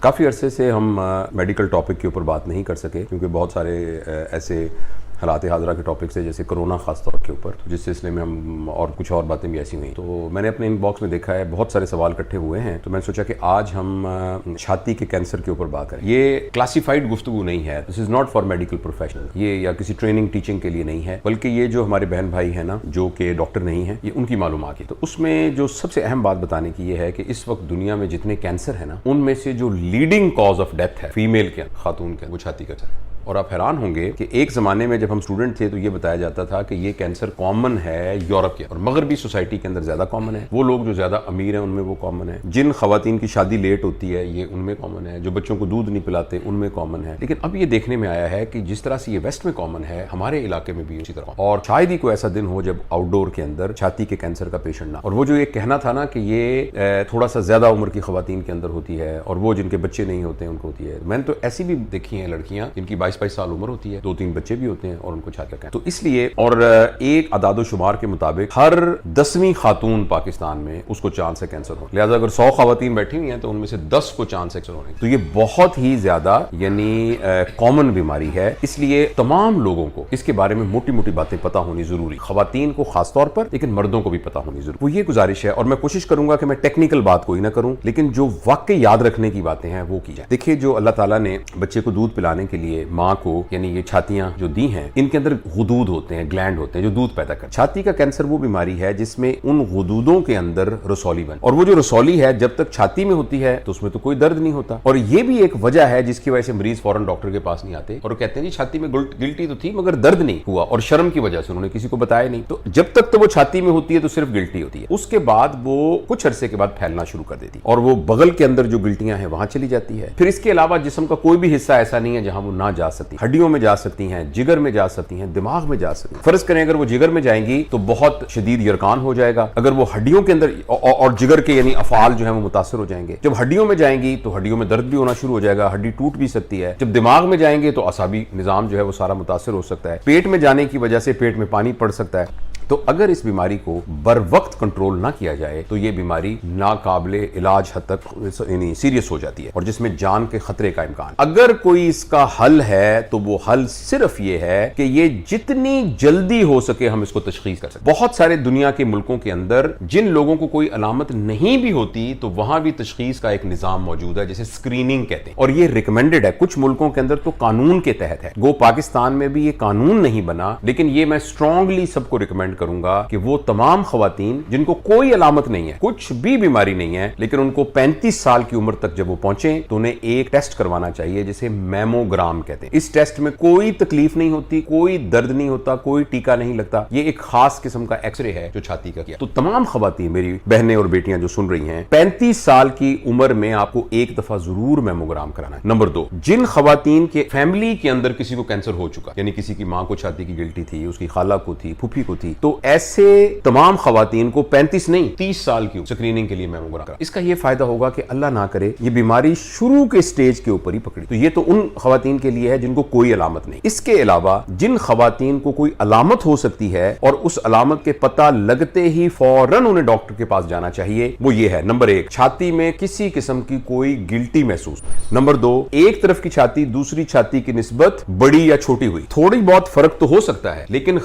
काफ़ी अरसे से हम मेडिकल टॉपिक के ऊपर बात नहीं कर सके क्योंकि बहुत सारे ऐसे हालात हाज़रा के टॉपिक्स है, जैसे कोरोना ख़ास तौर के ऊपर, तो जिस सिलसिले में हम और कुछ और बातें भी ऐसी हुई। तो मैंने अपने इनबॉक्स में देखा है बहुत सारे सवाल इकट्ठे हुए हैं, तो मैंने सोचा कि आज हम छाती के कैंसर के ऊपर बात करें। ये क्लासिफाइड गुफ्तगू नहीं है, this is not for medical professional, ये या किसी ट्रेनिंग टीचिंग के लिए नहीं है, बल्कि ये जो हमारे बहन भाई हैं ना जो कि डॉक्टर नहीं हैं, ये उनकी मालूमात है। तो उसमें जो सबसे अहम बात बताने की ये है कि इस वक्त दुनिया में जितने कैंसर है ना, उनमें से जो लीडिंग कॉज ऑफ डेथ है फीमेल के, खातून के, वो छाती कैंसर है। और आप हैरान होंगे कि एक ज़माने में जब हम स्टूडेंट थे तो ये बताया जाता था कि ये कैंसर कॉमन है यूरोप के और मगरबी सोसाइटी के अंदर ज़्यादा कॉमन है, वो लोग जो ज़्यादा अमीर हैं उनमें वो कॉमन है, जिन खवातीन की शादी लेट होती है ये उनमें कॉमन है, जो बच्चों को दूध नहीं पिलाते उनमें कॉमन है। लेकिन अब ये देखने में आया है कि जिस तरह से ये वेस्ट में कॉमन है, हमारे इलाके में भी उसी तरह, और शायद ही कोई ऐसा दिन हो जब आउटडोर के अंदर छाती के कैंसर का पेशेंट ना। और वो जो ये कहना था ना कि ये थोड़ा सा ज़्यादा उम्र की खवातीन के अंदर होती है और वो जिनके बच्चे नहीं होते उनको होती है। मैंने तो ऐसी भी देखी हैं लड़कियां जिनकी 22-22 साल उम्र होती है, 2-3 बच्चे भी होते हैं और उनको छाती का। तो इसलिए और एक अदादो शुमार के मुताबिक हर 10वीं खातून पाकिस्तान में उसको चांस है कैंसर हो। लिहाजा अगर 100 खवातीन बैठी हुई हैं तो उनमें से 10 को चांस है कैंसर होने। तो ये बहुत ही ज्यादा यानी कॉमन बीमारी है, इसलिए तमाम लोगों को इसके बारे में मोटी मोटी बातें पता होनी जरूरी, खवातीन को खास तौर पर, लेकिन मर्दों को भी पता होनी जरूरी। वो ये गुजारिश है और मैं कोशिश करूंगा कि मैं टेक्निकल बात कोई ना करूं, लेकिन जो वाकई याद रखने की बातें हैं वो की जाए। देखिए, जो अल्लाह ताला ने बच्चे को दूध पिलाने के लिए माँ को यानी छातियां जो दी हैं, इनके अंदर गुदूद होते हैं, ग्लैंड होते हैं जो दूध पैदा करते हैं। छाती का कैंसर वो बीमारी है जिसमें उन गुदूदों के अंदर रसौली बन, और वो जो रसौली है जब तक छाती में होती है तो उसमें तो कोई दर्द नहीं होता। और ये भी एक वजह है जिसकी वजह से मरीज फौरन डॉक्टर के पास नहीं आते और कहते हैं जी छाती में गिल्टी तो थी मगर दर्द नहीं हुआ, और शर्म की वजह से उन्होंने किसी को बताया नहीं। तो जब तक तो वो छाती में होती है तो सिर्फ गिल्टी होती है, उसके बाद वो कुछ अरसे के बाद फैलना शुरू कर देती है और वो बगल के अंदर जो गिल्टियां हैं वहां चली जाती है। फिर इसके अलावा जिस्म का कोई भी हिस्सा ऐसा नहीं है जहां वो ना जा सकती, हड्डियों में जा सकती हैं, जिगर में जा सकती हैं, दिमाग में जा सकती हैं। फर्ज करें अगर वो जिगर में जाएंगी तो बहुत शदीद यरकान हो जाएगा, अगर वो हड्डियों के अंदर और जिगर के यानी अफाल जो है वो मुतासर हो जाएंगे। जब हड्डियों में जाएंगी तो हड्डियों में दर्द भी होना शुरू हो जाएगा, हड्डी टूट भी सकती है। जब दिमाग में जाएंगे तो असाबी निजाम जो है वो सारा मुतासर हो सकता है। पेट में जाने की वजह से पेट में पानी पड़ सकता है। तो अगर इस बीमारी को बर वक्त कंट्रोल ना किया जाए तो ये बीमारी नाकाबिले इलाज हद तक यानी सीरियस हो जाती है और जिसमें जान के खतरे का इम्कान। अगर कोई इसका हल है तो वो हल सिर्फ ये है कि ये जितनी जल्दी हो सके हम इसको तशखीस कर सकते। बहुत सारे दुनिया के मुल्कों के अंदर जिन लोगों को कोई अलामत नहीं भी होती तो वहां भी तशखीस का एक निजाम मौजूद है जिसे स्क्रीनिंग कहते हैं, और ये रिकमेंडेड है। कुछ मुल्कों के अंदर तो कानून के तहत है, गो पाकिस्तान में भी ये कानून नहीं बना, लेकिन ये मैं स्ट्रांगली सबको रिकमेंड करूंगा कि वो तमाम खवातीन जिनको कोई अलामत नहीं है, कुछ भी बीमारी नहीं है, लेकिन उनको 35 साल की उम्र तक जब वो पहुंचे तो उन्हें एक टेस्ट करवाना चाहिए जिसे मैमोग्राम कहते हैं। इस टेस्ट में कोई तकलीफ नहीं होती, कोई दर्द नहीं होता, कोई टीका नहीं लगता। ये एक खास किस्म का एक्सरे है जो छाती का किया। तो तमाम खवातीन, मेरी बहनें और बेटियां जो सुन रही हैं, 35 साल की उम्र में आपको एक दफा जरूर मैमोग्राम कराना है। नंबर 2, जिन खवातीन के फैमिली के अंदर किसी को कैंसर हो चुका, यानी किसी की मां को छाती की गिल्टी थी, उसकी खाला को थी, फूफी को थी, तो ऐसे तमाम खवातीन को 35 नहीं 30 साल की स्क्रीनिंग के लिए मैमोग्राम करा। इसका यह फायदा होगा कि अल्लाह ना करे ये बीमारी शुरू के स्टेज के ऊपर ही पकड़ी, तो ये तो उन खवातीन के लिए है जिनको कोई अलामत नहीं। इसके अलावा जिन खवातीन को कोई अलामत हो सकती है और उस अलामत के पता लगते ही फौरन उन्हें डॉक्टर के पास जाना चाहिए, वो ये है। नंबर 1, छाती में किसी किस्म की कोई गिल्टी महसूस। नंबर 2, एक तरफ की छाती दूसरी छाती की निस्बत बड़ी या छोटी हुई, थोड़ी बहुत फर्क तो हो सकता है लेकिन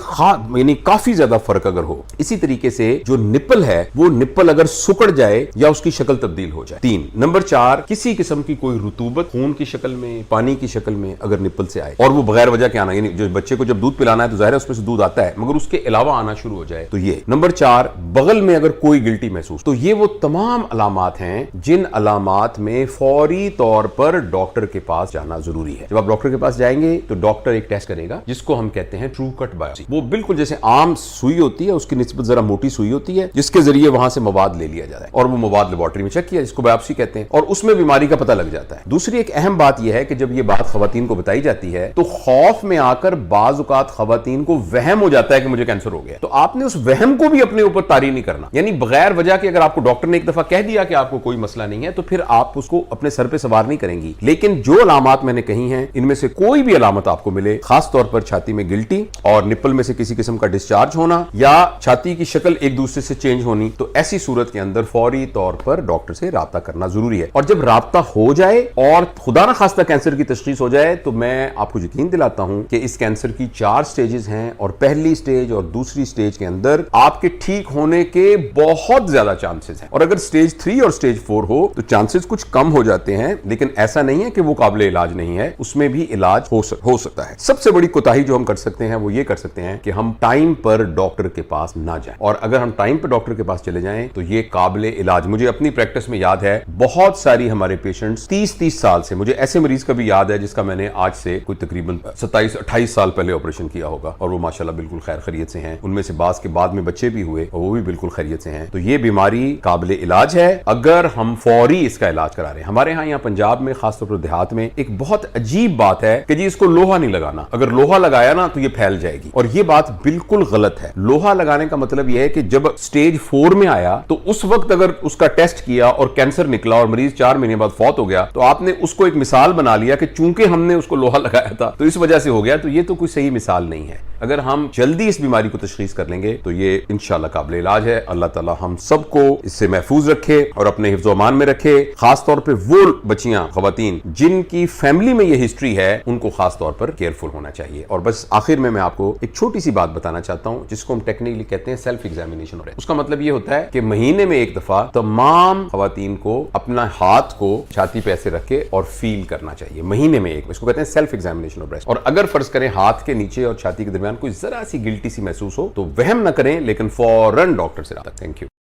यानी काफी ज्यादा फर्क अगर हो। इसी तरीके से जो निप्पल है वो निप्पल अगर सुकड़ जाए या उसकी शक्ल तब्दील हो जाए। 3, नंबर 4, किसी किस्म की कोई रुतूबत खून की शक्ल में, पानी की शक्ल में अगर निप्पल से आए और वो बगैर वजह के आना, यानी जो बच्चे को जब दूध पिलाना है तो जाहिर है उसमें से दूध आता है मगर उसके अलावा आना शुरू हो जाए, तो ये। नंबर 4, बगल में अगर कोई गिल्टी महसूस, तो ये वो तमाम अलामात हैं जिन अलामात में फौरी तौर पर डॉक्टर के पास जाना जरूरी है। जब आप डॉक्टर के पास जाएंगे तो डॉक्टर एक टेस्ट करेगा जिसको हम कहते हैं ट्रू कट बायोप्सी। वो बिल्कुल जैसे आम सुई होती है उसकी निस्बत जरा मोटी सुई होती है जिसके जरिए वहां से मवाद ले लिया जाता है और वो मवाद लेबोरेटरी में चेक किया जिसको बायोप्सी कहते हैं और उसमें बीमारी का पता लग जाता है। दूसरी एक अहम बात यह है कि जब ये बात खवातीन को बताई जाती है तो खौफ में आकर बाज औकात खवातीन को वहम हो जाता है कि मुझे कैंसर हो गया, तो आपने उस वहम को भी अपने ऊपर तारी नहीं करना। यानी बगैर वजह के अगर आपको डॉक्टर ने एक दफा कह दिया कि आपको कोई मसला नहीं है तो फिर आप उसको अपने सर पे सवार नहीं करेंगी। लेकिन जो अलामत मैंने कही हैं इनमें से कोई भी अलामत आपको मिले, खास तौर पर छाती में गिल्टी और निप्पल में से किसी किस्म का डिस्चार्ज होना ہونا یا چھاتی کی شکل ایک دوسرے سے چینج ہونی, تو ایسی صورت کے اندر فوری طور پر ڈاکٹر سے رابطہ کرنا ضروری ہے. اور جب رابطہ ہو جائے اور خدا نہ خواستہ کینسر کی تشخیص ہو جائے تو میں آپ کو یقین دلاتا ہوں کہ اس کینسر کی 4 سٹیجز ہیں, اور پہلی سٹیج اور دوسری سٹیج کے اندر آپ کے ٹھیک ہونے کے بہت زیادہ چانسز ہیں, اور اگر سٹیج 3 اور سٹیج 4 ہو تو چانسز کچھ کم ہو جاتے ہیں, لیکن ایسا نہیں ہے کہ وہ قابل علاج نہیں ہے, اس میں بھی علاج ہو سکتا ہے. سب سے بڑی کوتاہی جو ہم کر سکتے ہیں وہ یہ کر سکتے ہیں کہ ہم ٹائم پر ڈاکٹر کے پاس نہ جائیں, اور اگر ہم ٹائم پر ڈاکٹر کے پاس چلے جائیں تو یہ قابل علاج. مجھے اپنی پریکٹس میں یاد ہے بہت ساری ہمارے پیشنٹس 30 سال سے, مجھے ایسے مریض کا بھی یاد ہے جس کا میں نے آج سے کوئی تقریباً 27-28 سال پہلے آپریشن کیا ہوگا, اور وہ ماشاءاللہ بالکل خیر خیریت سے ہیں. ان میں سے بعض کے بعد میں بچے بھی ہوئے اور وہ بھی بالکل خیریت سے ہیں. تو یہ بیماری قابل علاج ہے اگر ہم فوری اس کا علاج کرا رہے ہیں. ہمارے ہاں یہاں پنجاب میں خاص طور پر دیہات میں ایک بہت عجیب بات ہے کہ جی اس کو لوہا نہیں لگانا, اگر لوہا لگایا نا تو یہ پھیل جائے گی, اور یہ بات بالکل غلط ہے. لوہا لگانے کا مطلب یہ ہے کہ جب سٹیج 4 میں آیا تو اس وقت اگر اس کا ٹیسٹ کیا اور کینسر نکلا اور مریض 4 مہینے بعد فوت ہو گیا تو آپ نے اس کو ایک مثال بنا لیا کہ چونکہ ہم نے اس کو لوہا لگایا تھا تو اس وجہ سے ہو گیا. تو یہ تو کوئی صحیح مثال نہیں ہے. اگر ہم جلدی اس بیماری کو تشخیص کر لیں گے تو یہ انشاءاللہ قابل علاج ہے. اللہ تعالی ہم سب کو اس سے محفوظ رکھے اور اپنے حفظ و امان میں رکھے. خاص طور پہ وہ بچیاں, خواتین جن کی فیملی میں یہ ہسٹری ہے, ان کو خاص طور پر کیئرفل ہونا چاہیے. اور بس آخر میں آپ کو ایک چھوٹی سی بات بتانا چاہتا ہوں جس کو ہم ٹیکنیکلی کہتے ہیں سیلف ایگزامینیشن. اس کا مطلب یہ ہوتا ہے کہ مہینے میں ایک دفعہ تمام خواتین کو اپنا ہاتھ کو چھاتی پہ ایسے رکھ کے اور فیل کرنا چاہیے مہینے میں ایک. اس کو کہتے ہیں سیلف ایگزامینیشن آف بریسٹ. اور اگر فرض کریں ہاتھ کے نیچے اور چھاتی کے درمیان کوئی ذرا سی گلٹی سی محسوس ہو تو وہم نہ کریں, لیکن فوراً ڈاکٹر سے رابطہ. Thank you.